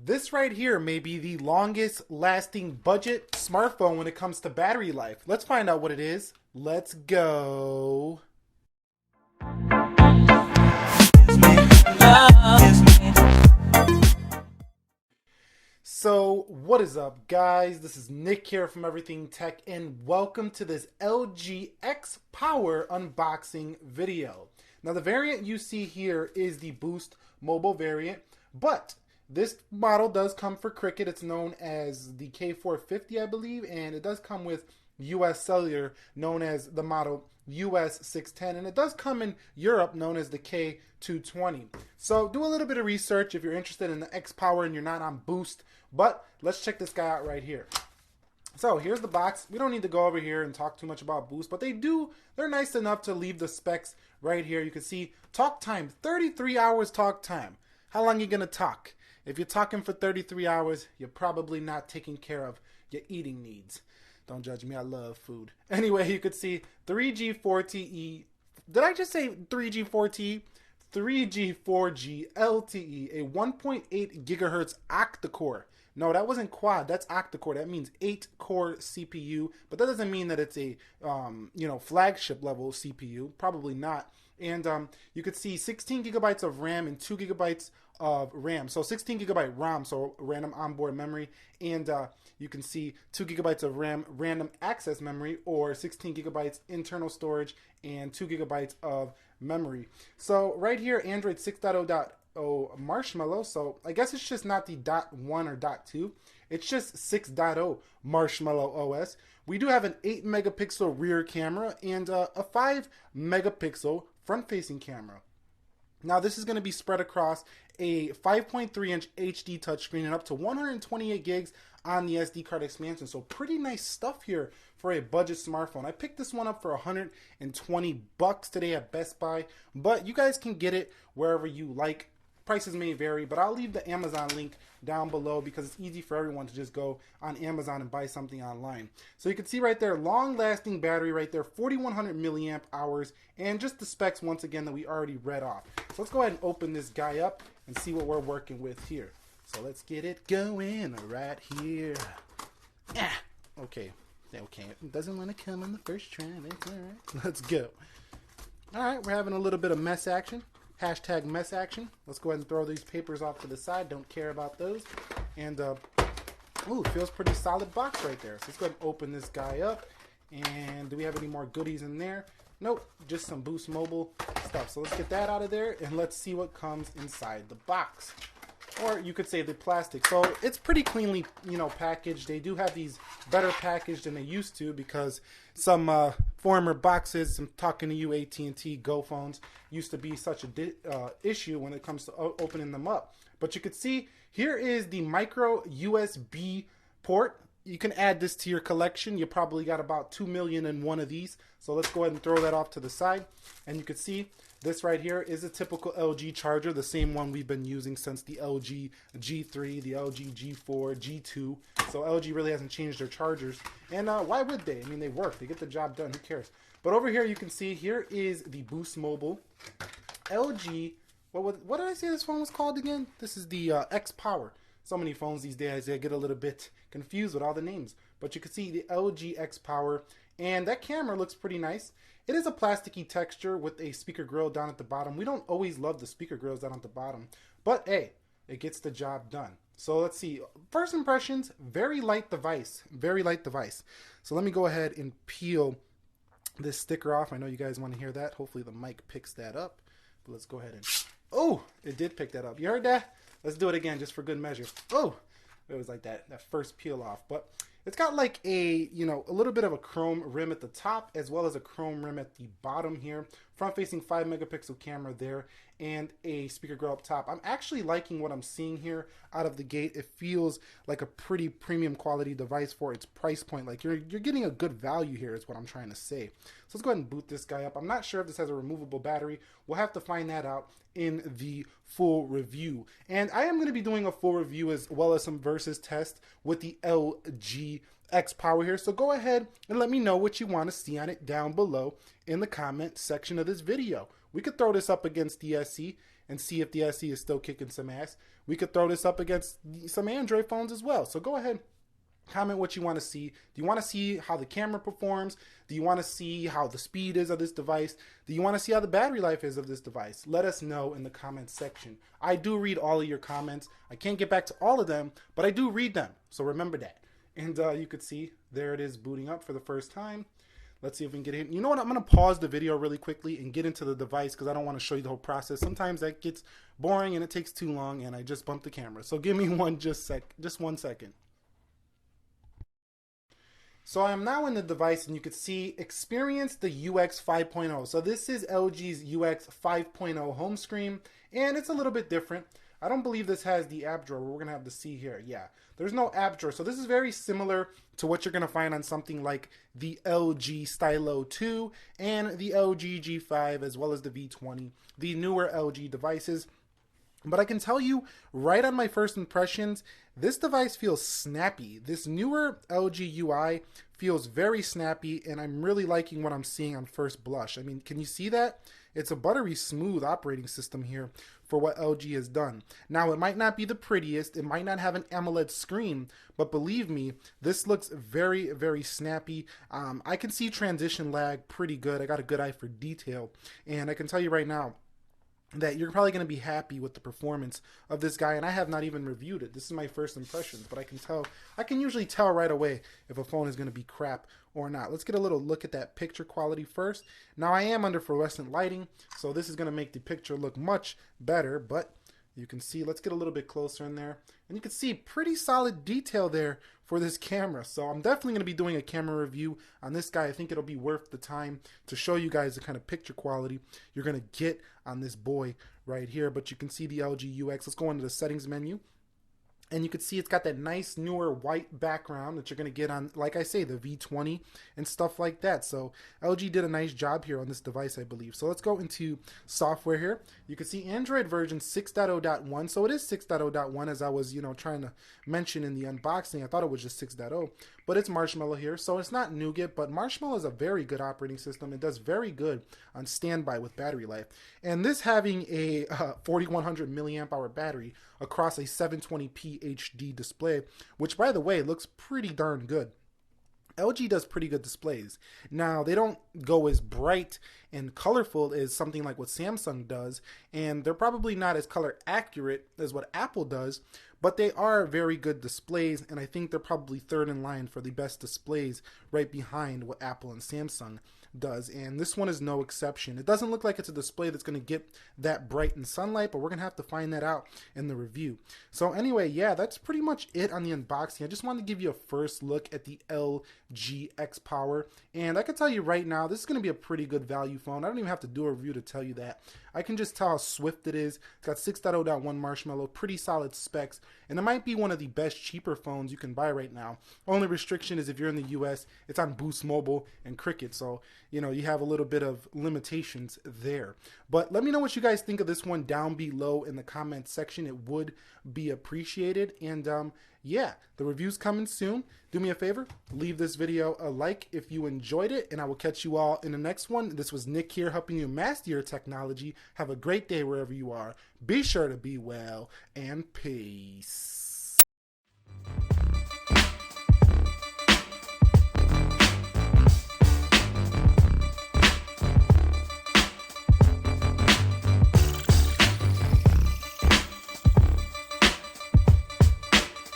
This right here may be the longest lasting budget smartphone when it comes to battery life. Let's find out what it is. Let's go. So what is up, guys? This is Nick here from Everything Tech, and welcome to this LG X Power unboxing video. Now the variant you see here is the Boost mobile variant, but this model does come for Cricket. It's known as the K450, I believe, and it does come with US Cellular, known as the model US 610, and it does come in Europe, known as the K220. So do a little bit of research if you're interested in the X Power and you're not on Boost, but let's check this guy out right here. So here's the box. We don't need to go over here and talk too much about Boost, but they're nice enough to leave the specs right here. You can see talk time, 33 hours talk time. How long are you gonna talk? If you're talking for 33 hours, you're probably not taking care of your eating needs. Don't judge me, I love food. Anyway, you could see 3G 4TE. Did I just say 3G 4TE? 3G 4G LTE, a 1.8 gigahertz octa-core. No, that wasn't quad, that's octa-core. That means 8-core CPU, but that doesn't mean that it's a flagship level CPU. Probably not. And you could see 16 gigabytes of RAM and 2 gigabytes of RAM. So 16 gigabyte ROM, so random onboard memory, and you can see 2 gigabytes of RAM, random access memory, or 16 gigabytes internal storage and 2 gigabytes of memory. So right here, Android 6.0.0 Marshmallow. So I guess it's just not the .1 or .2. It's just 6.0 Marshmallow OS. We do have an 8 megapixel rear camera and a 5 megapixel front-facing camera. Now this is going to be spread across a 5.3 inch HD touchscreen and up to 128 gigs on the SD card expansion. So pretty nice stuff here for a budget smartphone. I picked this one up for $120 today at Best Buy, but you guys can get it wherever you like. Prices may vary, but I'll leave the Amazon link down below because it's easy for everyone to just go on Amazon and buy something online. So you can see right there, long-lasting battery right there, 4,100 milliamp hours, and just the specs once again that we already read off. So let's go ahead and open this guy up and see what we're working with here. So let's get it going right here. Okay, it doesn't want to come on the first try. That's all right. Let's go. All right, we're having a little bit of mess action. Hashtag mess action. Let's go ahead and throw these papers off to the side. Don't care about those. And, ooh, feels pretty solid box right there. So let's go ahead and open this guy up. And do we have any more goodies in there? Nope, just some Boost Mobile stuff. So let's get that out of there and let's see what comes inside the box. Or you could say the plastic. So it's pretty cleanly, packaged. They do have these better packaged than they used to because some former boxes, I'm talking to you AT&T Go phones, used to be such a issue when it comes to opening them up. But you could see here is the micro USB port. You can add this to your collection. You probably got about 2 million in one of these. So let's go ahead and throw that off to the side. And you can see this right here is a typical LG charger, the same one we've been using since the LG G3, the LG G4, G2. So LG really hasn't changed their chargers. And why would they? I mean, they work. They get the job done. Who cares? But over here you can see here is the Boost Mobile LG. What did I say this phone was called again? This is the X Power. So many phones these days, they get a little bit confused with all the names. But you can see the LG X Power, and that camera looks pretty nice. It is a plasticky texture with a speaker grill down at the bottom. We don't always love the speaker grills down at the bottom, but hey, it gets the job done. So let's see. First impressions, very light device, very light device. So let me go ahead and peel this sticker off. I know you guys want to hear that. Hopefully the mic picks that up. But let's go ahead and, oh, it did pick that up. You heard that? Let's do it again just for good measure. Oh, it was like that first peel off. But it's got like a little bit of a chrome rim at the top as well as a chrome rim at the bottom here. Front facing 5 megapixel camera there and a speaker grill up top. I'm actually liking what I'm seeing here out of the gate. It feels like a pretty premium quality device for its price point. Like you're getting a good value here is what I'm trying to say. So let's go ahead and boot this guy up. I'm not sure if this has a removable battery. We'll have to find that out in the full review. And I am going to be doing a full review as well as some versus test with the LG X Power here. So go ahead and let me know what you want to see on it down below in the comment section of this video. We could throw this up against the SE and see if the SE is still kicking some ass. We could throw this up against some Android phones as well. So go ahead, comment what you want to see. Do you want to see how the camera performs? Do you want to see how the speed is of this device? Do you want to see how the battery life is of this device? Let us know in the comments section. I do read all of your comments. I can't get back to all of them, but I do read them. So remember that. And you could see there it is booting up for the first time. Let's see if we can get in. You know what? I'm going to pause the video really quickly and get into the device because I don't want to show you the whole process. Sometimes that gets boring and it takes too long and I just bumped the camera. So give me just 1 second. So I am now in the device and you can see experience the UX 5.0. So this is LG's UX 5.0 home screen and it's a little bit different. I don't believe this has the app drawer. We're going to have to see here. Yeah, there's no app drawer. So this is very similar to what you're going to find on something like the LG Stylo 2 and the LG G5 as well as the V20, the newer LG devices. But I can tell you right on my first impressions, this device feels snappy. This newer LG UI feels very snappy and I'm really liking what I'm seeing on first blush. I mean, can you see that? It's a buttery smooth operating system here for what LG has done. Now, it might not be the prettiest, it might not have an AMOLED screen, but believe me, this looks very, very snappy. I can see transition lag pretty good. I got a good eye for detail, and I can tell you right now that you're probably going to be happy with the performance of this guy, and I have not even reviewed it. This is my first impressions, but I can usually tell right away if a phone is going to be crap or not. Let's get a little look at that picture quality first. Now I am under fluorescent lighting, so this is going to make the picture look much better, but you can see, let's get a little bit closer in there, and you can see pretty solid detail there for this camera. So I'm definitely going to be doing a camera review on this guy. I think it'll be worth the time to show you guys the kind of picture quality you're going to get on this boy right here. But you can see the LG UX. Let's go into the settings menu. And you can see it's got that nice newer white background that you're going to get on, like I say, the V20 and stuff like that. So LG did a nice job here on this device, I believe. So let's go into software here. You can see Android version 6.0.1. So it is 6.0.1 as I was, trying to mention in the unboxing. I thought it was just 6.0, but it's Marshmallow here. So it's not Nougat, but Marshmallow is a very good operating system. It does very good on standby with battery life. And this having a 4100 milliamp hour battery across a 720p HD display, which by the way looks pretty darn good. LG does pretty good displays. Now, they don't go as bright and colorful as something like what Samsung does, and they're probably not as color accurate as what Apple does, but they are very good displays, and I think they're probably third in line for the best displays right behind what Apple and Samsung does, and this one is no exception. It doesn't look like it's a display that's going to get that bright in sunlight, but we're going to have to find that out in the review. So anyway, yeah, that's pretty much it on the unboxing. I just wanted to give you a first look at the LG X Power, and I can tell you right now, this is going to be a pretty good value phone. I don't even have to do a review to tell you that. I can just tell how swift it is. It's got 6.0.1 Marshmallow, pretty solid specs, and it might be one of the best cheaper phones you can buy right now. Only restriction is if you're in the US, it's on Boost Mobile and Cricket, so you have a little bit of limitations there. But let me know what you guys think of this one down below in the comments section. It would be appreciated. And yeah, the review's coming soon. Do me a favor, leave this video a like if you enjoyed it, and I will catch you all in the next one. This was Nick here, helping you master your technology. Have a great day wherever you are. Be sure to be well, and peace.